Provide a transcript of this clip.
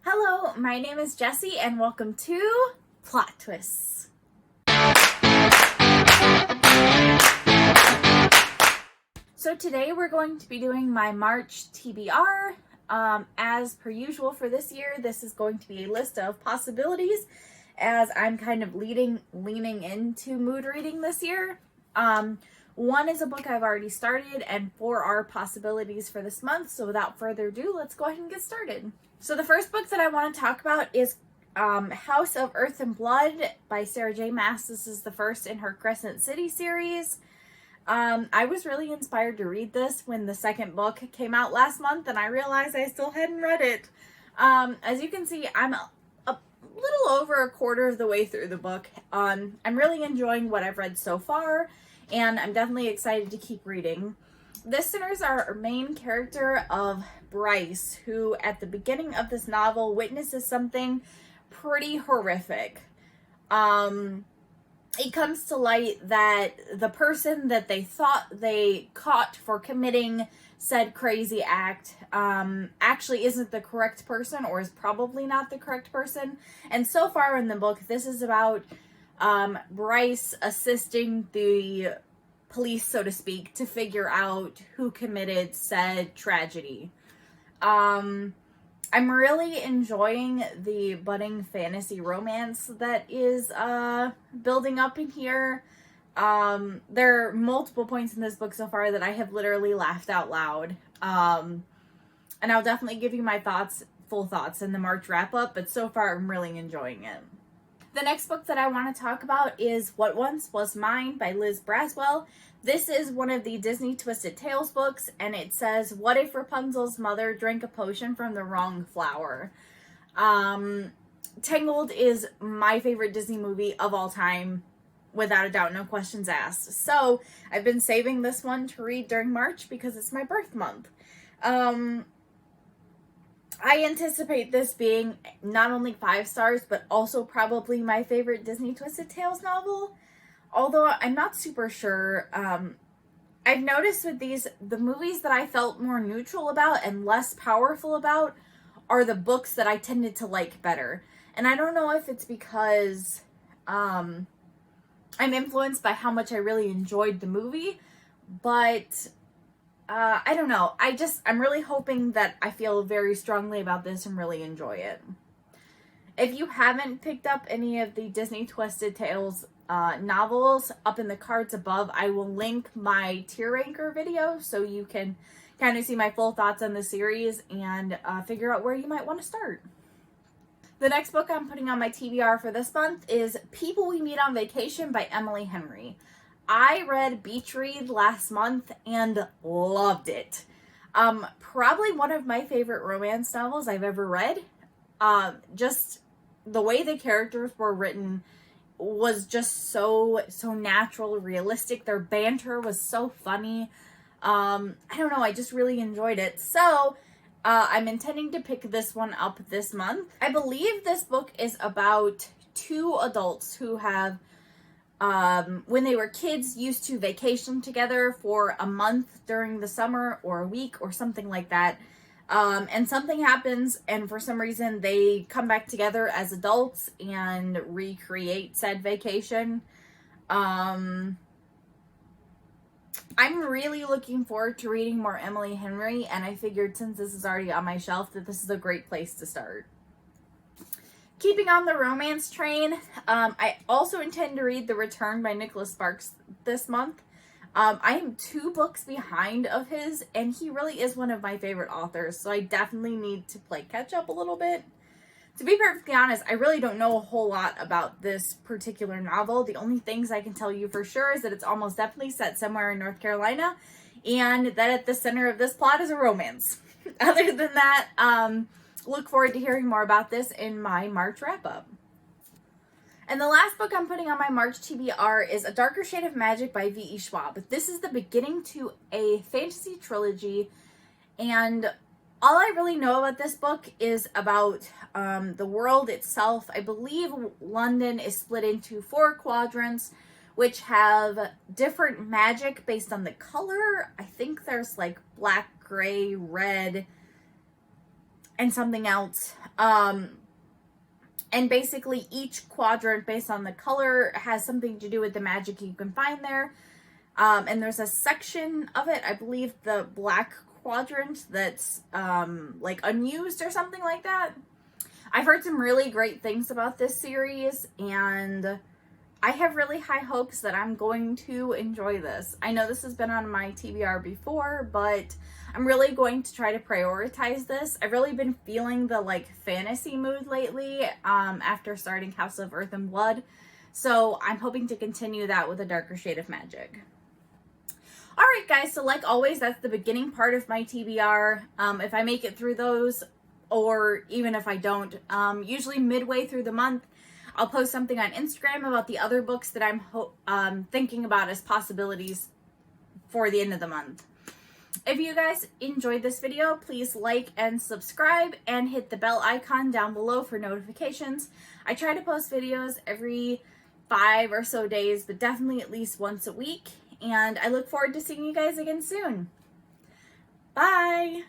Hello, my name is Jessie and welcome to Plot Twists. So today we're going to be doing my March TBR. As per usual for this year, this is going to be a list of possibilities as I'm kind of leaning into mood reading this year. One is a book I've already started and 4 are possibilities for this month. So without further ado, let's go ahead and get started. So the first book that I want to talk about is House of Earth and Blood by Sarah J. Maas. This is the first in her Crescent City series. I was really inspired to read this when the second book came out last month, and I realized I still hadn't read it. As you can see, I'm a little over a quarter of the way through the book. I'm really enjoying what I've read so far, and I'm definitely excited to keep reading. This centers our main character of Bryce, who at the beginning of this novel witnesses something pretty horrific. It comes to light that the person that they thought they caught for committing said crazy act actually isn't the correct person, or is probably not the correct person. And so far in the book, this is about Bryce assisting the police, so to speak, to figure out who committed said tragedy. I'm really enjoying the budding fantasy romance that is building up in here. There are multiple points in this book so far that I have literally laughed out loud. And I'll definitely give you my full thoughts in the March wrap-up, but so far I'm really enjoying it. The next book that I want to talk about is What Once Was Mine by Liz Braswell. This is one of the Disney Twisted Tales books, and it says, what if Rapunzel's mother drank a potion from the wrong flower? Tangled is my favorite Disney movie of all time, without a doubt, no questions asked. So I've been saving this one to read during March because it's my birth month. I anticipate this being not only 5 stars, but also probably my favorite Disney Twisted Tales novel. Although I'm not super sure. I've noticed with these, the movies that I felt more neutral about and less powerful about are the books that I tended to like better. And I don't know if it's because I'm influenced by how much I really enjoyed the movie, but I don't know. I'm really hoping that I feel very strongly about this and really enjoy it. If you haven't picked up any of the Disney Twisted Tales novels, up in the cards above, I will link my tier ranker video so you can kind of see my full thoughts on the series and figure out where you might want to start. The next book I'm putting on my TBR for this month is People We Meet on Vacation by Emily Henry. I read Beach Read last month and loved it. Probably one of my favorite romance novels I've ever read. Just the way the characters were written was just so natural, realistic. Their banter was so funny. I don't know, I just really enjoyed it. So I'm intending to pick this one up this month. I believe this book is about 2 adults who have when they were kids, used to vacation together for a month during the summer or a week or something like that. And something happens, and for some reason they come back together as adults and recreate said vacation. I'm really looking forward to reading more Emily Henry, and I figured since this is already on my shelf that this is a great place to start. Keeping on the romance train, I also intend to read The Return by Nicholas Sparks this month. I am 2 books behind of his, and he really is one of my favorite authors, so I definitely need to play catch up a little bit. To be perfectly honest, I really don't know a whole lot about this particular novel. The only things I can tell you for sure is that it's almost definitely set somewhere in North Carolina, and that at the center of this plot is a romance. Other than that, look forward to hearing more about this in my March wrap-up. And the last book I'm putting on my March TBR is A Darker Shade of Magic by V.E. Schwab. This is the beginning to a fantasy trilogy, and all I really know about this book is about the world itself. I believe London is split into 4 quadrants, which have different magic based on the color. I think there's like black, gray, red, and something else. And basically each quadrant based on the color has something to do with the magic you can find there. And there's a section of it, I believe the black quadrant, that's like unused or something like that. I've heard some really great things about this series, and I have really high hopes that I'm going to enjoy this. I know this has been on my TBR before, but I'm really going to try to prioritize this. I've really been feeling the like fantasy mood lately after starting House of Earth and Blood. So I'm hoping to continue that with a darker shade of magic. Alright guys, so like always, that's the beginning part of my TBR. If I make it through those, or even if I don't, usually midway through the month, I'll post something on Instagram about the other books that I'm thinking about as possibilities for the end of the month. If you guys enjoyed this video, please like and subscribe and hit the bell icon down below for notifications. I try to post videos every 5 or so days, but definitely at least once a week. And I look forward to seeing you guys again soon. Bye!